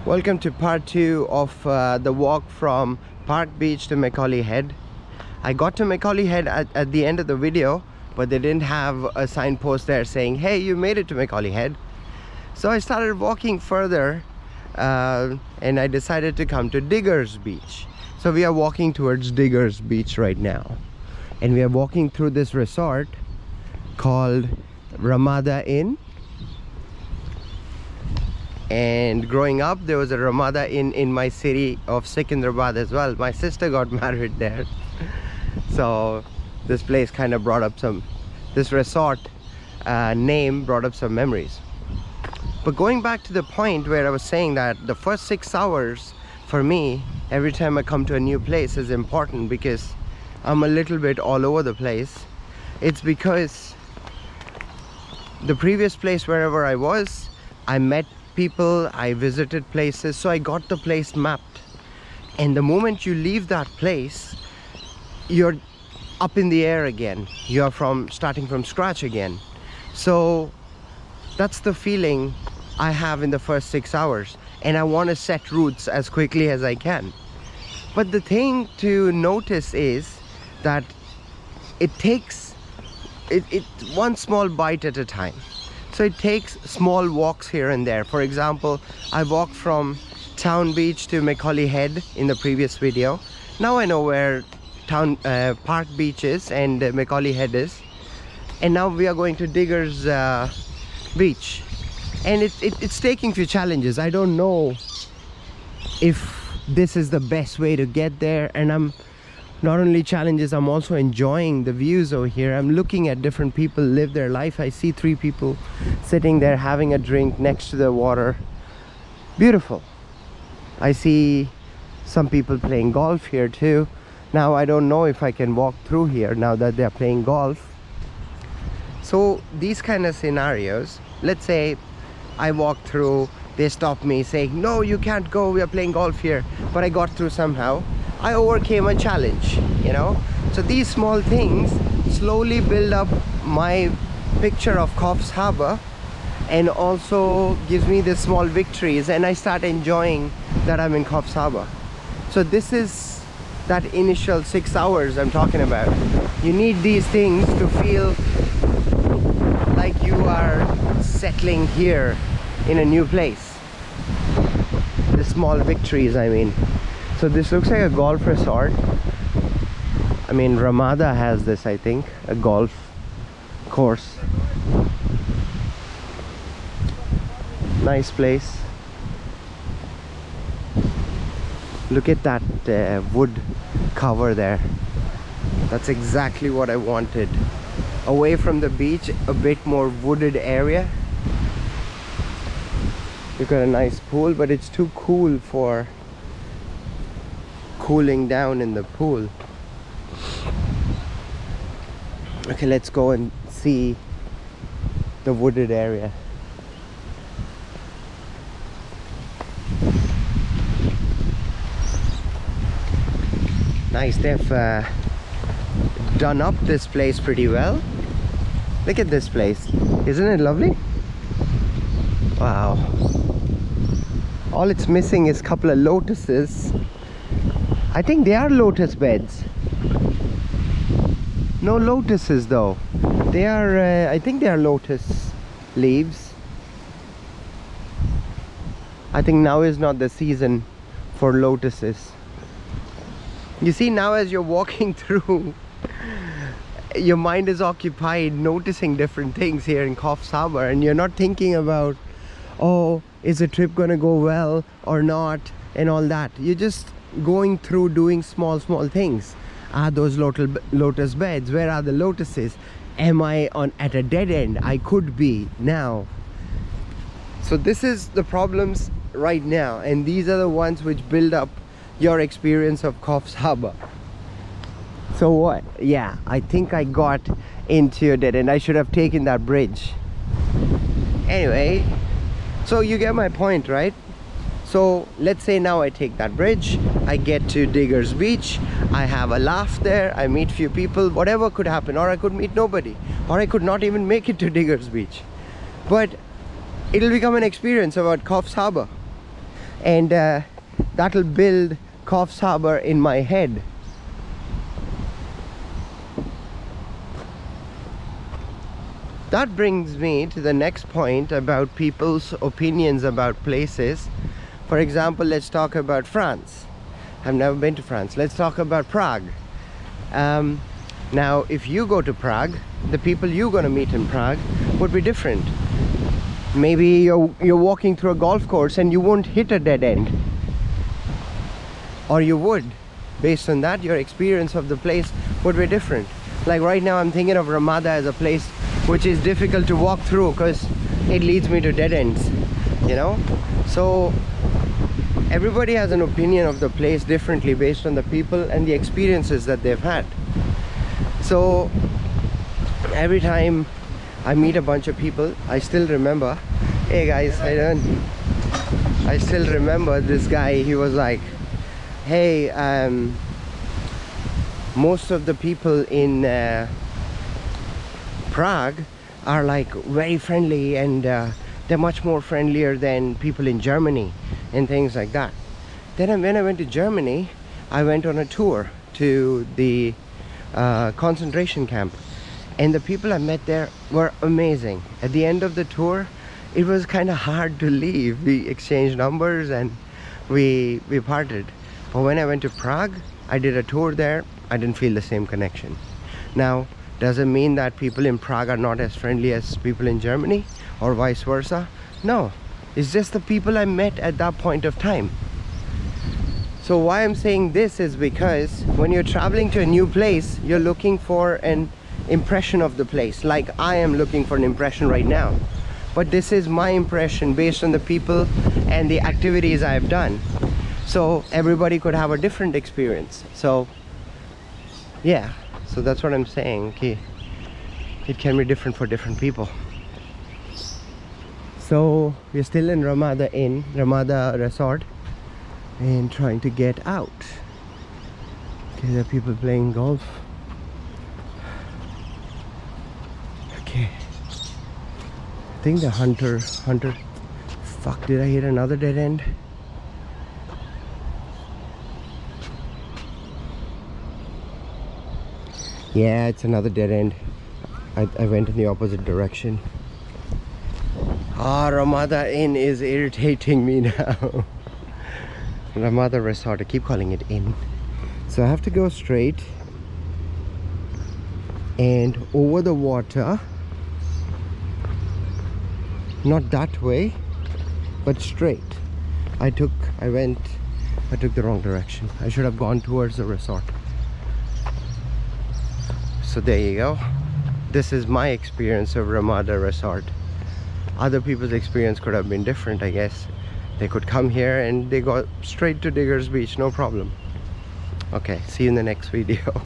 Welcome to part 2 of the walk from Park Beach to Macaulay Head. I got to Macaulay Head at the end of the video, but they didn't have a signpost there saying, hey, you made it to Macaulay Head. So I started walking further and I decided to come to Diggers Beach. So we are walking towards Diggers Beach right now. And we are walking through this resort called Ramada Inn. And growing up, there was a Ramada Inn in my city of Secunderabad as well. My sister got married there. So this place kind of brought up this resort name brought up some memories. But going back to the point where I was saying that the first 6 hours for me, every time I come to a new place, is important because I'm a little bit all over the place. It's because the previous place, wherever I was, I met people, I visited places, so I got the place mapped. And the moment you leave that place, you're up in the air again. You're starting from scratch again. So that's the feeling I have in the first 6 hours, and I want to set routes as quickly as I can. But the thing to notice is that it takes one small bite at a time. So it takes small walks here and there. For example, I walked from Town Beach to Macaulay Head in the previous video. Now I know where Park Beach is and Macaulay Head is. And now we are going to Diggers Beach. And it's taking few challenges. I don't know if this is the best way to get there. And I'm not only challenges, I'm also enjoying the views over here. I'm looking at different people live their life. I see 3 people sitting there having a drink next to the water. Beautiful. I see some people playing golf here too. Now I don't know if I can walk through here now that they're playing golf. So these kind of scenarios, let's say I walk through, they stop me saying, no, you can't go, we are playing golf here, but I got through somehow. I overcame a challenge, you know. So these small things slowly build up my picture of Coffs Harbour, and also gives me the small victories, and I start enjoying that I'm in Coffs Harbour. So this is that initial 6 hours I'm talking about. You need these things to feel like you are settling here in a new place. The small victories, I mean. So this looks like a golf resort. I mean, Ramada has this, I think, a golf course. Nice place. Look at that wood cover there. That's exactly what I wanted. Away from the beach, a bit more wooded area. You've got a nice pool, but it's too cool for cooling down in the pool. Okay, let's go and see the wooded area. Nice, they've done up this place pretty well. Look at this place, isn't it lovely? Wow. All it's missing is a couple of lotuses. I think they are lotus beds. No lotuses though. They are, I think they are lotus leaves. I think now is not the season for lotuses. You see, now as you're walking through, your mind is occupied noticing different things here in Coffs Harbour, and you're not thinking about, oh, is the trip gonna go well or not, and all that. You're just going through doing small things. Are those lotus beds? Where are the lotuses? Am I at a dead end? I could be now. So this is the problems right now, and these are the ones which build up your experience of Coffs Harbour. So what? Yeah, I think I got into a dead end. I should have taken that bridge. Anyway, so you get my point, right? So let's say now I take that bridge, I get to Diggers Beach, I have a laugh there, I meet few people, whatever could happen, or I could meet nobody, or I could not even make it to Diggers Beach. But it'll become an experience about Coffs Harbour. and that'll build Coffs Harbour in my head. That brings me to the next point about people's opinions about places. For example, let's talk about France. I've never been to France. Let's talk about Prague. Now, if you go to Prague, the people you're going to meet in Prague would be different. Maybe you're walking through a golf course and you won't hit a dead end. Or you would. Based on that, your experience of the place would be different. Like right now, I'm thinking of Ramada as a place which is difficult to walk through because it leads me to dead ends, you know. So everybody has an opinion of the place differently based on the people and the experiences that they've had. So every time I meet a bunch of people, I still remember, hey guys, how you doing? I still remember this guy. He was like, hey, most of the people in Prague are like very friendly, and they're much more friendlier than people in Germany and things like that. Then when I went to Germany, I went on a tour to the concentration camp, and the people I met there were amazing. At the end of the tour, it was kind of hard to leave. We exchanged numbers and we parted. But when I went to Prague, I did a tour there. I didn't feel the same connection. Now, does it mean that people in Prague are not as friendly as people in Germany, or vice versa? No, it's just the people I met at that point of time. So why I'm saying this is because when you're traveling to a new place, you're looking for an impression of the place, like I am looking for an impression right now. But this is my impression based on the people and the activities I've done. So everybody could have a different experience. So yeah, so that's what I'm saying. Okay, it can be different for different people. So we're still in Ramada Inn, Ramada Resort, and trying to get out. Okay, there are people playing golf. Okay, I think the hunter. Fuck, did I hit another dead end? Yeah, it's another dead end. I went in the opposite direction. Ramada Inn is irritating me now. Ramada Resort, I keep calling it Inn. So I have to go straight and over the water. Not that way, but straight. I took the wrong direction. I should have gone towards the resort. So there you go. This is my experience of Ramada Resort. Other people's experience could have been different, I guess. They could come here and they go straight to Diggers Beach, no problem. Okay, see you in the next video.